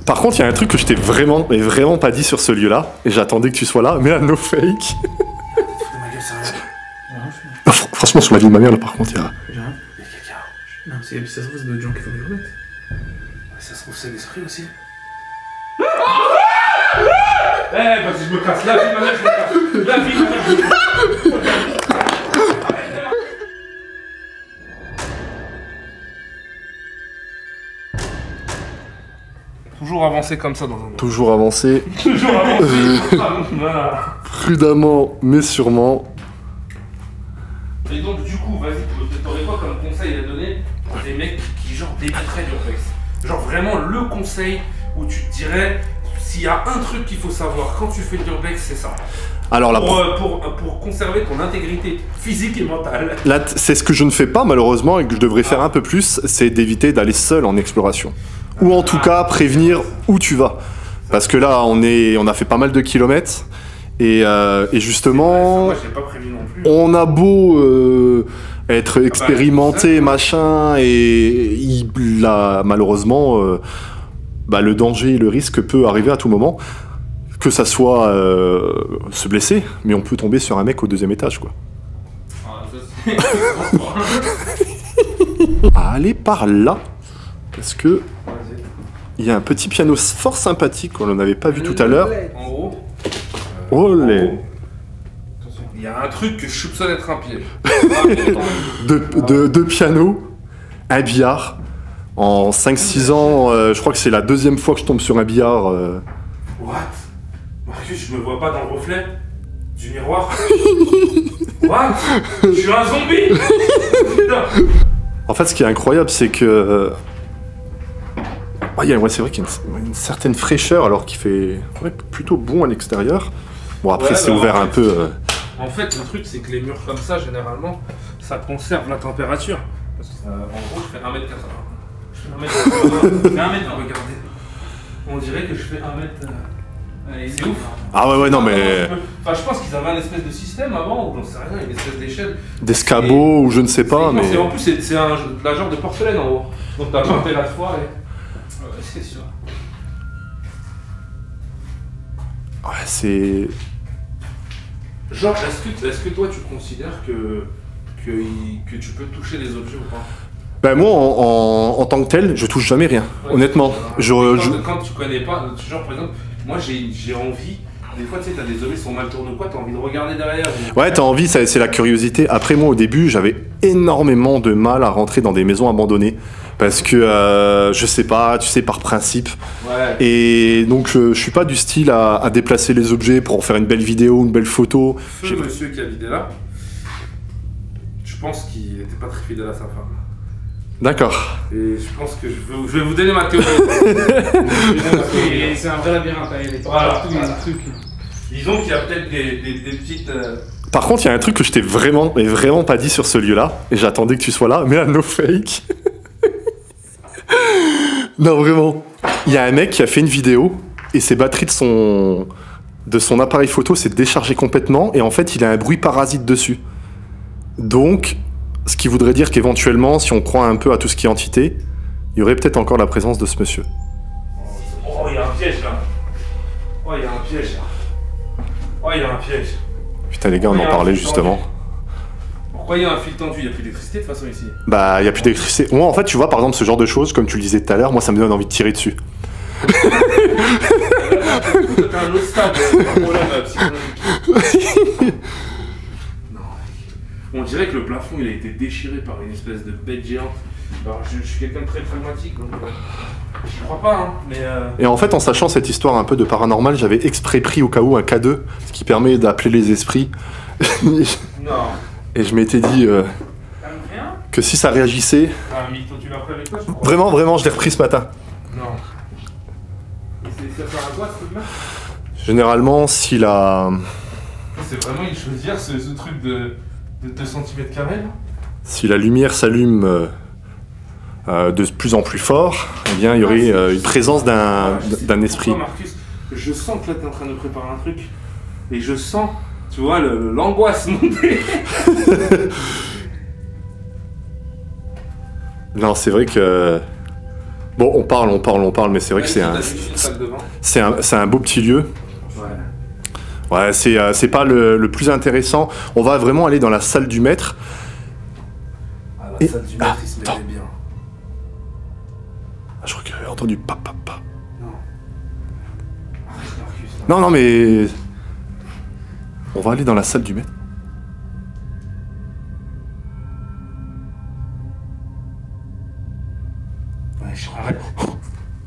Par contre, il y a un truc que je t'ai vraiment, mais vraiment pas dit sur ce lieu-là, et j'attendais que tu sois là, mais à no fake. Franchement, sur la vie de ma mère, là, par contre, il y a... Non, c'est ça se trouve, c'est d'autres gens qui font des remettre. Ça se trouve, c'est l'esprit aussi. Eh, vas-y, je me casse. La vie, ma mère, je me casse. La vie, ma mère, je me casse. Toujours avancer comme ça dans un... Toujours avancer. Toujours avancer. Voilà. Prudemment, mais sûrement. Et donc, du coup, vas-y, t'aurais quoi comme conseil à donner à des mecs qui genre, débuteraient l'urbex? Genre, vraiment, le conseil où tu te dirais, s'il y a un truc qu'il faut savoir quand tu fais de l'urbex, c'est ça. Alors là, pour conserver ton intégrité physique et mentale. là, c'est ce que je ne fais pas, malheureusement, et que je devrais faire un peu plus, c'est d'éviter d'aller seul en exploration. Ou en tout cas, prévenir où tu vas. Parce que là, on a fait pas mal de kilomètres. Et justement, moi, j'ai pas prévu non plus. on a beau être expérimenté, machin, et il a malheureusement, le danger et le risque peut arriver à tout moment. Que ça soit se blesser, mais on peut tomber sur un mec au 2e étage, quoi. Ah, ça, c'est... Allez par là, parce que il y a un petit piano fort sympathique qu'on n'avait pas vu tout à l'heure. En haut. Olé. Il y a un truc que je soupçonne être un piège. Deux pianos, un billard. En 5-6 ans, je crois que c'est la 2e fois que je tombe sur un billard. What? Marcus, je me vois pas dans le reflet du miroir. What? Je suis un zombie. Putain. En fait, ce qui est incroyable, c'est que... c'est vrai qu'il y a une certaine fraîcheur, alors qu'il fait plutôt bon à l'extérieur. Bon, après, c'est ouvert un peu... En fait, le truc, c'est que les murs comme ça, généralement, ça conserve la température. Parce que, en gros, je fais 1m80. Je fais 1m80. Regardez. On dirait que je fais 1m... c'est ouf. Ah ouais, non, mais... Enfin, je pense qu'ils avaient un espèce de système avant, ou j'en sais rien, une espèce d'échelle. D'escabeau, ou je ne sais pas, mais... En plus, c'est la genre de porcelaine en haut. Donc t'as planté la fois et... Ouais, c'est sûr. Ouais, c'est... Genre, est-ce que toi, tu considères que tu peux toucher des objets ou pas? Ben moi, en tant que tel, je touche jamais rien, ouais, honnêtement. Quand tu connais pas, genre par exemple, moi j'ai envie, des fois tu sais, t'as des objets qui sont mal tournés ou quoi, t'as envie de regarder derrière. Ouais, t'as envie, c'est la curiosité. Après moi, au début, j'avais énormément de mal à rentrer dans des maisons abandonnées. Parce que, je sais pas, tu sais, par principe. Ouais. Et donc, je suis pas du style à déplacer les objets pour en faire une belle vidéo, une belle photo. Le monsieur qui habitait là, je pense qu'il était pas très fidèle à sa femme. D'accord. Et je pense que je vais vous donner ma théorie. C'est un vrai labyrinthe, il est partout, il y a des trucs. Disons qu'il y a peut-être des petites... Par contre, il y a un truc que je t'ai vraiment pas dit sur ce lieu-là, et j'attendais que tu sois là, mais à no fake. Non, vraiment. Il y a un mec qui a fait une vidéo, et ses batteries de son appareil photo s'est déchargé complètement, et en fait, il a un bruit parasite dessus. Donc... ce qui voudrait dire qu'éventuellement, si on croit un peu à tout ce qui est entité, il y aurait peut-être encore la présence de ce monsieur. Oh, il y a un piège là. Oh, il y a un piège là. Oh, il y a un piège. Putain, les gars, on en parlait justement. Pourquoi il y a un fil tendu? Il n'y a plus d'électricité de toute façon ici. Bah, il n'y a plus d'électricité. Moi, en fait, tu vois, par exemple, ce genre de choses, comme tu le disais tout à l'heure, moi, ça me donne envie de tirer dessus. T'as un autre stade, un problème psychologique. On dirait que le plafond il a été déchiré par une espèce de bête géante. Alors je suis quelqu'un de très pragmatique, donc je crois pas, hein, mais... Et en fait, en sachant cette histoire un peu de paranormal, j'avais exprès pris au cas où un K2, ce qui permet d'appeler les esprits. Non. Et je m'étais dit que si ça réagissait... Ah, Mito, tu l'as pris avec toi, je crois. Vraiment, je l'ai repris ce matin. Non. Et ça sert à quoi, ce truc-là? Généralement, si la... C'est vraiment une chaudière, ce truc de 2 cm², là? Si la lumière s'allume de plus en plus fort, eh bien, il y aurait une présence d'un esprit. Marcus, je sens que là, t'es en train de préparer un truc, et je sens, tu vois, l'angoisse monter. Non, c'est vrai que Bon, on parle, mais c'est vrai que c'est un beau petit lieu. Ouais, c'est pas le plus intéressant. On va vraiment aller dans la salle du maître. Ah, la salle du maître, il se mettait bien. Je crois que j'avais entendu papa. Non. Arrête, Marcus. Non, mais... On va aller dans la salle du maître. Ouais, arrête.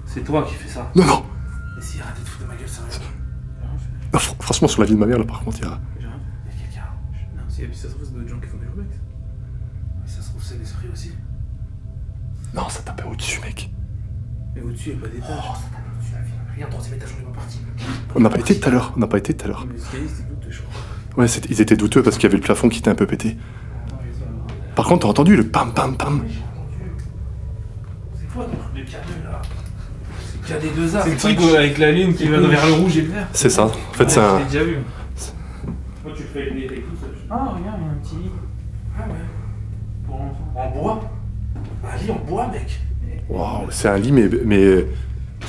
C'est toi qui fais ça. Non. Mais si, arrête de te foutre de ma gueule, sérieux. Non, franchement, sur la vie de ma mère, là, par contre, il y a... Il y a quelqu'un. Non, si ça se trouve, c'est d'autres gens qui font des urbex. Mais ça se trouve, c'est l'esprit aussi. Non, ça tapait au-dessus, mec. Mais au-dessus, il n'y a pas d'étage. Oh, ça tape au-dessus, la vie. Regarde, troisième étage, on est pas parti. On n'a pas été tout à l'heure. Mais l'escalier, c'était douteux, je crois. Ouais, ils étaient douteux parce qu'il y avait le plafond qui était un peu pété. Par contre, t'as entendu le pam pam pam? Oui, j'ai entendu. C'est quoi ton truc de K2 là? C'est KD2A. C'est le truc avec la lune qui va vers le rouge et le vert. C'est ça. En fait, c'est un... J'ai déjà vu. Toi, tu le fais avec tout seul. Ah, regarde, il y a un petit lit. Ah ouais. Pour l'enfant. En bois? Un lit en bois, mec. Waouh, c'est un lit, mais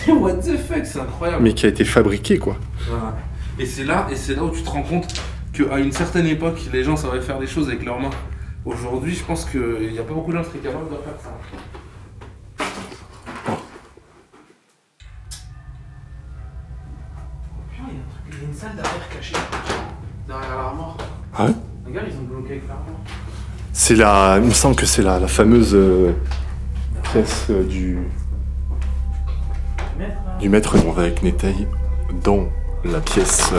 What the fuck, c'est incroyable. qui a été fabriqué, quoi. Voilà. Et c'est là où tu te rends compte qu'à une certaine époque, les gens savaient faire des choses avec leurs mains. Aujourd'hui, je pense qu'il n'y a pas beaucoup de gens qui seraient capables de faire ça. Il y a une salle derrière cachée. Derrière l'armoire. Ah ouais? Regarde, ils ont bloqué avec l'armoire. C'est la... Il me semble que c'est la fameuse pièce du maître. On va avec Nétaï dans la pièce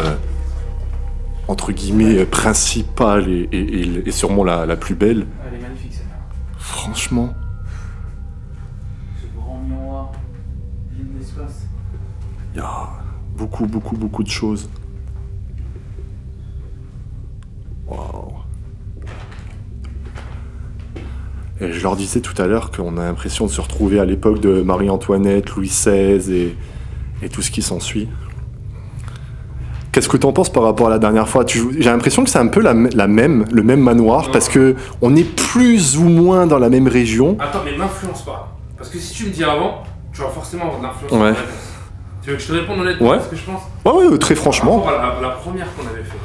entre guillemets principale et sûrement la plus belle. Elle est magnifique, celle-là. Franchement, Ce grand miroir, vide d'espace. il y a beaucoup de choses. Waouh. Et je leur disais tout à l'heure qu'on a l'impression de se retrouver à l'époque de Marie-Antoinette, Louis XVI et tout ce qui s'ensuit. Qu'est-ce que t'en penses par rapport à la dernière fois? J'ai l'impression que c'est un peu le même manoir, parce que on est plus ou moins dans la même région. Attends, mais m'influence pas. Parce que si tu me dis avant, tu vas forcément avoir de l'influence Ouais. sur la réponse. Tu veux que je te réponde honnêtement Ouais. ce que je pense? Ouais, très franchement. Par rapport à la première qu'on avait fait.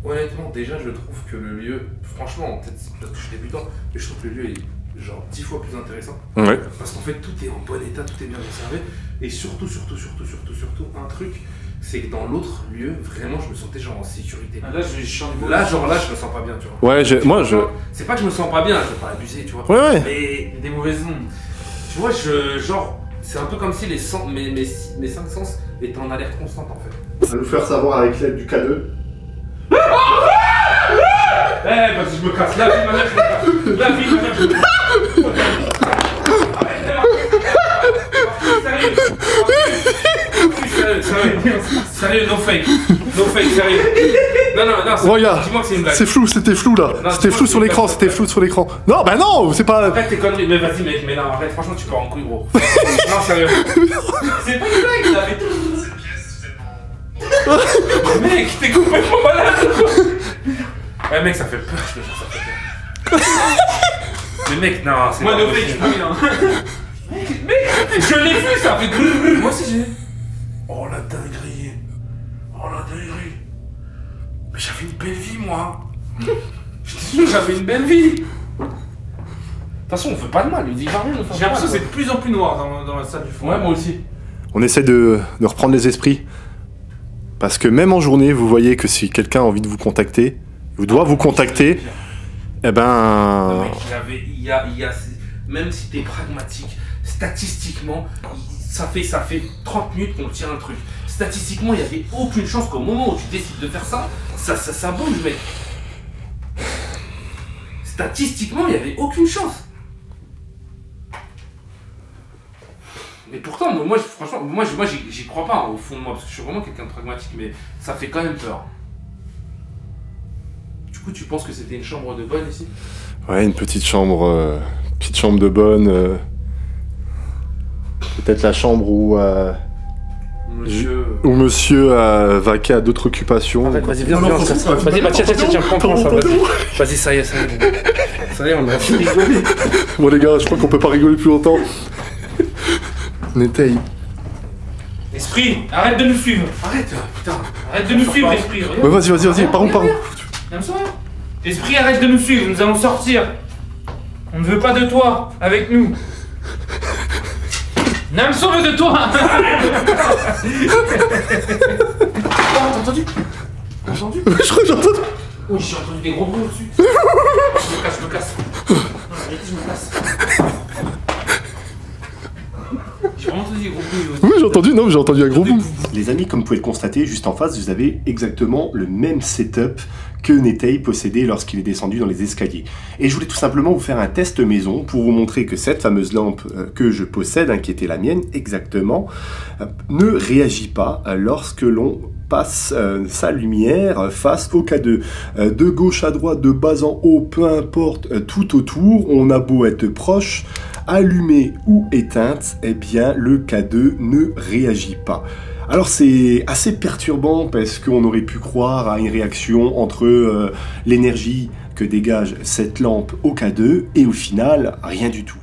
Honnêtement, déjà, je trouve que le lieu, franchement, peut-être parce que je suis débutant, mais je trouve que le lieu est genre 10 fois plus intéressant. Ouais. Parce qu'en fait, tout est en bon état, tout est bien conservé. Et surtout, un truc, c'est que dans l'autre lieu, vraiment, je me sentais genre en sécurité. Ah, là, je suis en Là, je me sens pas bien, tu vois. Ouais, C'est pas que je me sens pas bien, je vais pas abuser, tu vois. Ouais. Mais des mauvaises ondes. tu vois, c'est un peu comme si mes 5 sens étaient en alerte constante en fait. On va nous faire savoir avec l'aide du K2. Eh, parce que je me casse, la vie de ma mère, je me casse. La vie de ma mère, je me casse. Sérieux, no fake, sérieux. Non, Regarde, dis-moi que c'est une blague. c'était flou là. Non, C'était flou sur l'écran, Non, bah non, c'est pas... Arrête tes conneries, mais vas-y mec, mais non, arrête, franchement tu pars en couille gros. Non, sérieux. C'est pas une blague, il avait tout. Mec, t'es complètement malade quoi. Ouais mec, ça fait peur, je te jure, ça fait peur. Mais mec, non, c'est Moi, pas no possible. fake, je peux bien. Mec, je l'ai vu, ça fait grrr. Moi aussi j'ai... Oh la dinguerie. Mais j'avais une belle vie moi. Je te jure, j'avais une belle vie. De toute façon, on fait pas de mal, lui dit jamais, on fait J'ai l'impression que c'est de plus en plus noir dans la salle du fond. Ouais, moi aussi. On essaie de reprendre les esprits. Parce que même en journée, vous voyez que si quelqu'un a envie de vous contacter, ou doit vous contacter, eh ben... Non, mec, même si t'es pragmatique, statistiquement, ça fait 30 minutes qu'on tient un truc. Statistiquement, il n'y avait aucune chance qu'au moment où tu décides de faire ça, ça bouge, mec. Statistiquement, il n'y avait aucune chance. Mais pourtant, moi, franchement, moi, j'y crois pas, hein, au fond de moi, parce que je suis vraiment quelqu'un de pragmatique, mais ça fait quand même peur. Du coup, tu penses que c'était une chambre de bonne ici? Ouais, une petite chambre de bonne. Peut-être la chambre où monsieur a vaqué à d'autres occupations. Arrête, vas-y, viens, vas-y, bah, tiens, prends ça, vas-y, ça y est, on a fini de rigoler. Bon les gars, je crois qu'on peut pas rigoler plus longtemps. Netei. Esprit, arrête de nous suivre. Arrête, putain. Arrête de nous suivre, Esprit. Ouais, vas-y, par où? Esprit, arrête de nous suivre, nous allons sortir. On ne veut pas de toi avec nous. Namso veut de toi. T'as entendu? T'as entendu? Je crois que j'ai entendu. Oui, j'ai entendu des gros bruits au-dessus. Je me casse. Non, je me casse. J'ai vraiment entendu des gros bruits au-dessus. Oui, j'ai entendu un gros boom. Les amis, comme vous pouvez le constater, juste en face, vous avez exactement le même setup que Netei possédait lorsqu'il est descendu dans les escaliers. Et je voulais tout simplement vous faire un test maison pour vous montrer que cette fameuse lampe que je possède, qui était la mienne exactement, ne réagit pas lorsque l'on passe sa lumière face au K2. De gauche à droite, de bas en haut, peu importe, tout autour, on a beau être proche, allumée ou éteinte, eh bien le K2 ne réagit pas. Alors c'est assez perturbant parce qu'on aurait pu croire à une réaction entre l'énergie que dégage cette lampe au K2 et au final rien du tout.